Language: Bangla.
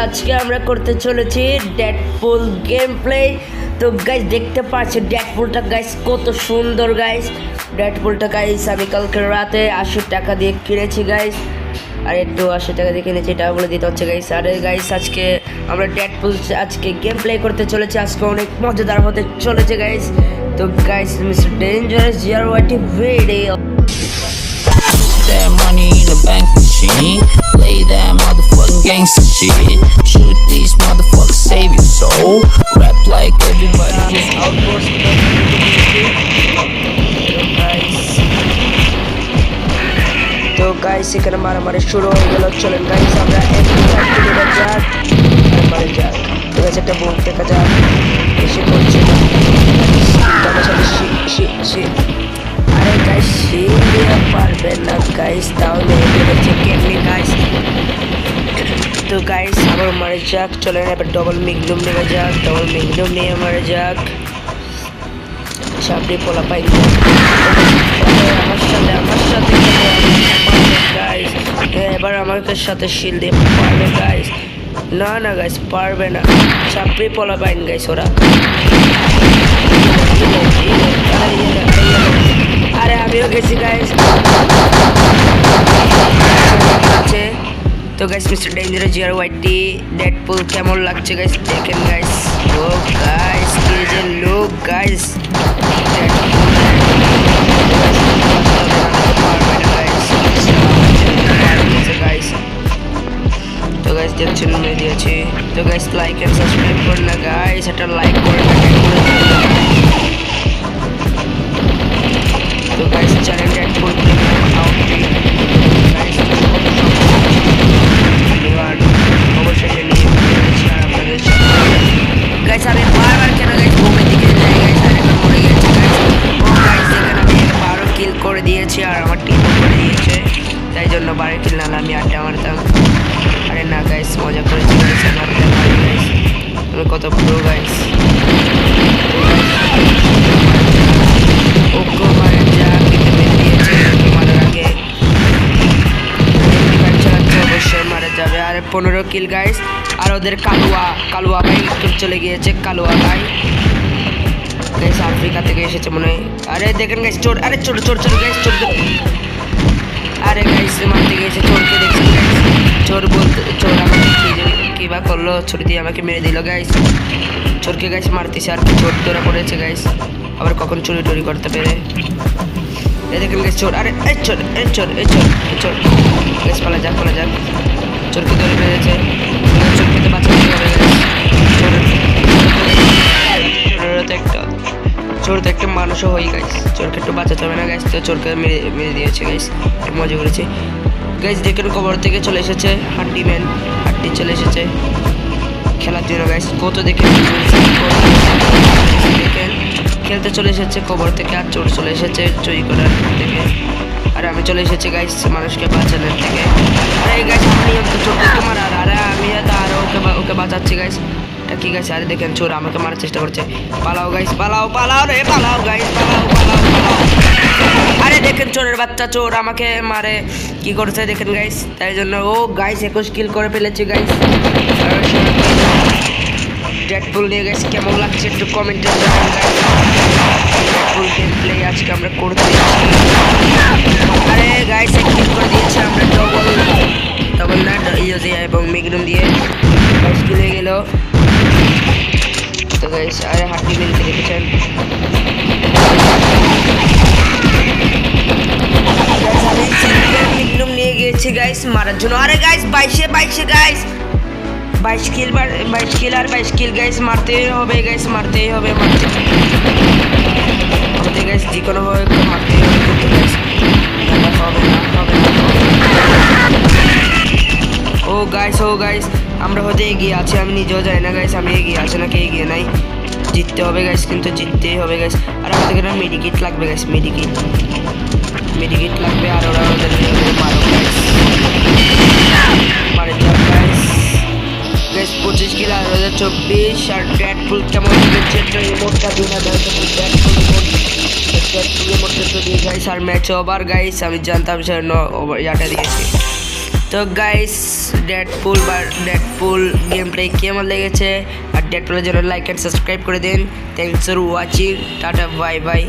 আজকে আমরা করতে চলেছি ডেডপুল গেম প্লে। তো গাইস দেখতে পাচ্ছেন ডেডপুলটা গাইস কত সুন্দর গাইস। ডেডপুলটা গাইস আমি কালকে রাতে 80 টাকা দিয়ে কিনেছি গাইস। আর একটু 80 টাকা দিয়ে কিনেছি এটা বলে দিতে হচ্ছে গাইস। আরে গাইস আজকে আমরা ডেডপুল আজকে গেম প্লে করতে চলেছি। আজকে অনেক মজাদার হতে চলেছে গাইস। তো গাইস মিস্টার ডেঞ্জারাস ইয়ার ওয়াইটি video that money in the bank machine. Play that motherfucking gangster shit. Shoot these motherfuckers, save your soul. Rap like everybody. তো গাইস এখানে মারামারি শুরু হয়ে গেল। চলেন গাইস আমরা যাক মারে যাক। ঠিক আছে একটা বোম ফেঁকা যাক। এসে করছে না আমার সাথে আরে গাইস শিলিয়া পারবে না গাইস, তাহলে এগুলো কেমনি গাইস। তো গাইস আবার মারে যাক। চলেন এবার ডবল মিগডুম নেওয়া যাক। ডবল মিগডুম নিয়ে মারে যাক। সামনে পোলা পাই আমার সাথে গাইস। এবার আমাদের সাথে শিল দিয়ে পারবে গাইস। না না গাইস পারবে না। সামনে পোলা পাইন গাইস ওরা। আরে আমিও গেছি গাইস। তো গাইস মিস্টার ডেঞ্জারাস জিআর ওয়াইটি ডেডপুল কেমন লাগছে গাইস দেখেন গাইস। ও গাইস কি যে লুক গাইস। তো গাইস দেখছেন মেরে দিয়েছি। তো গাইস লাইক এন্ড সাবস্ক্রাইব করুন না গাইস, একটা লাইক করে তো গাইস চ্যানেল ডেডপুল অবশ্যই নিয়ে আপনাদের গাইস। আমি বারবার কেন গাইস বোমের দিকে যাই গাইস। আর এখন মরে গেছে গাইস। ও গাইস এখানে আমি 12 কিল করে দিয়েছি আর আমার টিম করে দিয়েছে, তাই জন্য 12 কিল না আমি 8টা মারতাম। আরে না গাইস মজা করেছি গাইস। গাইস তুমি কত প্রো গাইস। ওকে মারা যাক। মেরে দিয়েছে মারার আগে অবশ্যই মারা যাবে। আর 15 কিল গাইস। আর ওদের কালুয়া ভাই চলে গিয়েছে। কালুয়া ভাই গাইস আফ্রিকা থেকে এসেছে মনে হয়। আরে দেখেন গাইস চোর। আরে চোর গাইস চোর। আরে গাইস মারতে গিয়েছে চোরকে দেখছেন গাইস। চোর বলতে চোর আমাকে কি বা করলো, ছুরি দিয়ে আমাকে মেরে দিল গাইস। চোরকে গাইস মারতেছে আর কি চোর ধরা পড়েছে গাইস। আবার কখন চুরি টুরি করতে পেরে এই দেখেন গাইস চোর। আরে এই চোর গাইস পালা যাক চোরকে ধরে ফেলেছে। চোরকে তো বাঁচাতে হবে গাইস। চোর তো একটা মানুষও হই গাইস। চোরকে একটু বাঁচাতে হবে না গাইস। তো চোরকে মেরে দিয়েছে গাইস। মজা করেছে গাইস। দেখেন কবর থেকে চলে এসেছে হাড্ডি চলে এসেছে খেলার জন্য গাইস। কত দেখেন খেলতে চলে এসেছে কবর থেকে। আর চোর চলে এসেছে চুরি করার থেকে। আর আমি চলে এসেছি গাইস মানুষকে বাঁচানোর থেকে। আরে গাইস আপনি তো চোরকে মারার। আরে আমি আরো ওকে বাঁচাচ্ছি গাইস। এটা কি গাইস। আরে দেখেন চোর আমাকে মারার চেষ্টা করছে। পালাও গাইস পালাও রে পালাও গাইস পালাও। আরে দেখেন চোরের বাচ্চা চোর আমাকে মারে কি করছে দেখেন গাইস। তাই জন্য ও গাইস 21 কিল করে ফেলেছি গাইস। ডেডপুল নিয়ে গাইস কেমন লাগছে একটু কমেন্টে জানান গাইস। ডেডপুল গেম প্লে আজকে আমরা করতে যাচ্ছি। আরে গাইস এক কিল করে দিয়েছি আমরা ডবল না ইউজি এবং মিগডুম দিয়ে গাইস কিল হয়ে গেল। তো গাইস আরে হাড্ডি মেরে দেখেছেন আমি সিঙ্গেল মিগডুম নিয়ে গিয়েছি গাইস মারার জন্য। আরে গাইস 22 গাইস 22 কিল আর 22 কিল গাইস। মারতেই হবে গাইস মারতেই হবে আমাদের গাইস যে কোনো ভাবে মারতেই হবে কিন্তু গাইস হবে না। ও গাইস আমরা হতে এগিয়ে আছি। আমি নিজেও জানি না গাইস আমি এগিয়ে আছি নাকি এগিয়ে নাই। জিততে হবে গাইস কিন্তু জিততেই হবে গাইস। আর আমাদের এখানে মেডিকিট লাগবে গাইস। মেডিকিট লাগবে। আর ওরা ওদের মারো গাইস মারে যাক গাইস। 25 কিল আর 2024 আর ডেডপুল কেমন লেগেছে তো ইমোটটা দিনা ডেডপুল ইমোটটা তো দিয়ে গাইস। আর ম্যাচ ওভার গাইস। আমি জানতাম সে ইয়াটা দিয়েছি। তো গাইস ডেডপুল গেম প্লে কেমন লেগেছে আর ডেডপুলের জন্য লাইক এন্ড সাবস্ক্রাইব করে দিন। Thanks for watching, tata bye bye.